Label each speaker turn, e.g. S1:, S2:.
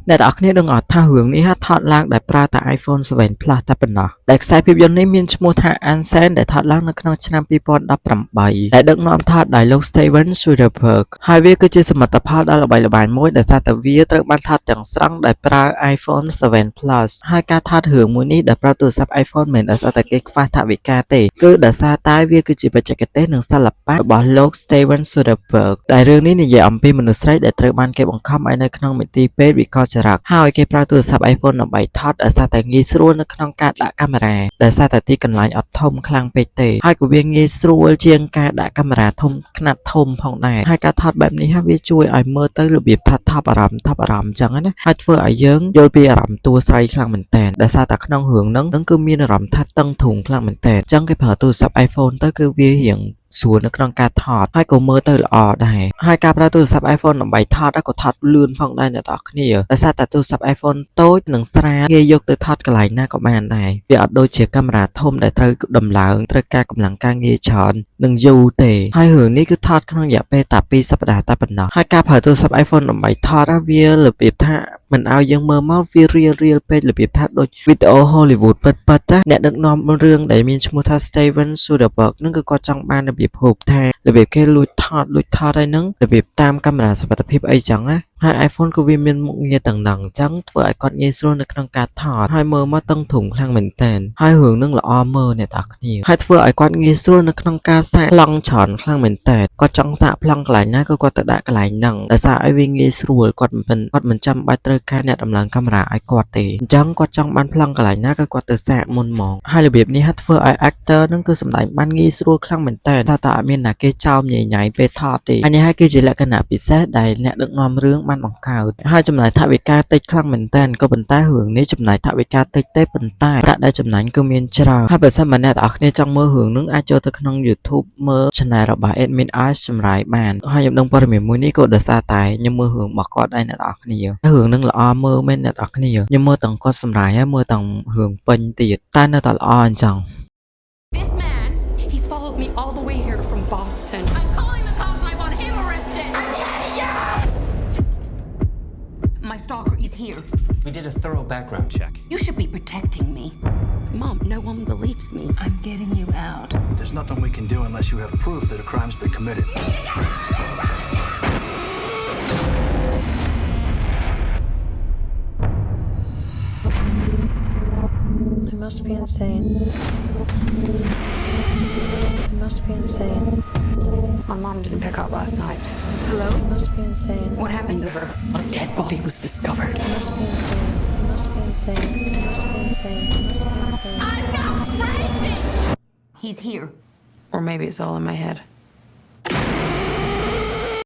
S1: អ្នកទាំងអស់គ្នានឹងអត់ថារឿងនេះថតឡើងដោយប្រើតែ iPhone 7 Plus តែប៉ុណ្ណោះដែលខ្សែភាពយន្តនេះមានឈ្មោះថា Unseen ដែលថតឡើងនៅក្នុងឆ្នាំ2018ដែលដឹកនាំថតដោយលោក Steven Soderbergh ហើយវាគឺជាសមិទ្ធផលដ៏ល្បីល្បាញមួយដែលសារតែវាត្រូវបានថតទាំងស្រុងដោយប្រើ iPhone 7 Plus ហើយការថតរឿងមួយនេះដោយប្រើទូរស័ព្ទ iPhone មិនដែលសារតែគេខ្វះថវិកាទេគឺដោយសារតែវាគឺជាបច្ចេកទេសនិងសិល្បៈរបស់លោក Steven Soderbergh ដែលរឿងនេះនិយាយអំពីមនុស្សស្រីដែលត្រូវបានគេបង្ខំឲ្យនៅក្នុងមន្ទីរពេទ្យវិកលចរិតហើយគេប្រើទូរស័ព្ទ iPhone ដើម្បីថតដោយសារតែងាយស្រួលនៅក្នុងការដាក់កាមេរ៉ាដែលសារតែទីកន្លែងអត់ធំខ្លាំងពេកទេហើយក៏វាងាយស្រួលជាងការដាក់កាមេរ៉ាធំខ្នាតធំផងដែរហើយការថតបែបនេះវាជួយឲ្យមើលទៅរបៀបថប់អារម្មណ៍អញ្ចឹងណាហើយធ្វើឲ្យយើងយល់ពីអារម្មណ៍តួស្រីខ្លាំងមែនតើដែលសារតែក្នុងរឿងហ្នឹងគឺមានអារម្មណ៍ថាតឹងធូងខ្លាំងមែនតើអញ្ចឹងគេប្រើទូរស័ព្ទ iPhone ទៅគឺវារៀងស្រួលនៅក្នុងការថតហើយក៏មើលទៅល្អដែរហើយការប្រើទូរស័ព្ទ iPhone ដើម្បីថតក៏ថតលឿនផងដែរអ្នកទាំងអស់គ្នាដោយសារតែទូរស័ព្ទ iPhone តូចនិងស្រាលងាយយកទៅថតកន្លែងណាក៏បានដែរវាអត់ដូចជាកាមេរ៉ាធំដែលត្រូវដំឡើងត្រូវការកម្លាំងការងារច្រើននិងយូរទេហើយរឿងនេះគឺថតក្នុងរយៈពេលតែ2សប្តាហ៍តែប៉ុណ្ណោះហើយការប្រើទូរស័ព្ទ iPhone ដើម្បីថតវារបៀបថាមិនឲ្យយើងមើលមកវារៀលពេករបៀបថាដូចវីដេអូ Hollywood ពិតណាអ្នកដឹកនាំរឿងដែលមានឈ្មោះថា Steven Soderbergh នឹងគឺគាត់ចង់បានរបៀបហូបថារបៀបគេលួចថតហើយនឹងរបៀបតាមកាមេរ៉ាសុវត្ថិភាពអីចឹងណាហើយ iPhone ក៏វាមានមុខងារទាំងហ្នឹងអញ្ចឹងធ្វើឲ្យគាត់ងាយស្រួលនៅក្នុងការថតហើយមើលមកតឹងធំខ្លាំងមែនតើហើយរឿងនឹងល្អមើលអ្នកទាំងអស់គ្នាហើយធ្វើឲ្យគាត់ងាយស្រួលនៅក្នុងការសាកប្លង់ច្រើនខ្លាំងមែនតើគាត់ចង់សាកប្លង់កន្លែងណាក៏គាត់ទៅដាក់កន្លែងហ្នឹងដោយសារឲ្យវាងាយស្រួលគាត់មិនចាំបាច់ត្រូវការអ្នកដំឡើងកាមេរ៉ាឲ្យគាត់ទេអញ្ចឹងគាត់ចង់បានប្លង់កន្លែងណាក៏គាត់ទៅសាកមុនហ្មងហើយរបៀបនេះធ្វើឲ្យ actor នឹងគឺសម្ដែងបានងាយស្រួលខ្លាំងមែនតើតែអត់មានណាគេចោមញ៉ៃពេលថតទេហើយនេះហើយគឺជាលក្ខណៈពិសេសដែលអ្នកដឹកនាំរឿងបានបង្កើតហើយចំណាយថវិកាតិចខ្លាំងមែនតើក៏ប៉ុន្តែរឿងនេះចំណាយថវិកាតិចទេប៉ុន្តែប្រាក់ដែលចំណាយគឺមានច្រើនហើយបើសិនមកអ្នកទាំងអស់គ្នាចង់មើលរឿងនឹងអាចចូលទៅក្នុង YouTube មើល channel របស់ Admin Ash សម្រាប់បានហើយខ្ញុំដឹងព័ត៌មានមួយនេះក៏ដោយសារតែខ្ញុំមើលរឿងរបស់គាត់ដែរអ្នកទាំងអស់គ្នារឿងនឹងល្អមើលមែនអ្នកទាំងអស់គ្នាខ្ញុំមើលទាំងគាត់សម្រាប់ហើយមើលទាំងរឿងពេញទៀតតែនៅតែល្អអញ្ចឹង
S2: This man, he's followed me all the way here from Boston. I'm calling the cops. I want him arrested. My stalker is here.
S3: We did a thorough background check.
S2: You should be protecting me. Mom, no one believes me.
S4: I'm getting you out.
S5: There's nothing we can do unless you have proof that a crime's been committed.
S4: I must be insane. I must be insane.
S2: My mom didn't pick up last night. Hello?
S4: I must be insane.
S2: What happened to her? A dead body was discovered.
S4: I must be insane. I must be insane. I must be insane. I must be insane.
S2: I'm not crazy! He's here.
S4: Or maybe it's all in my head.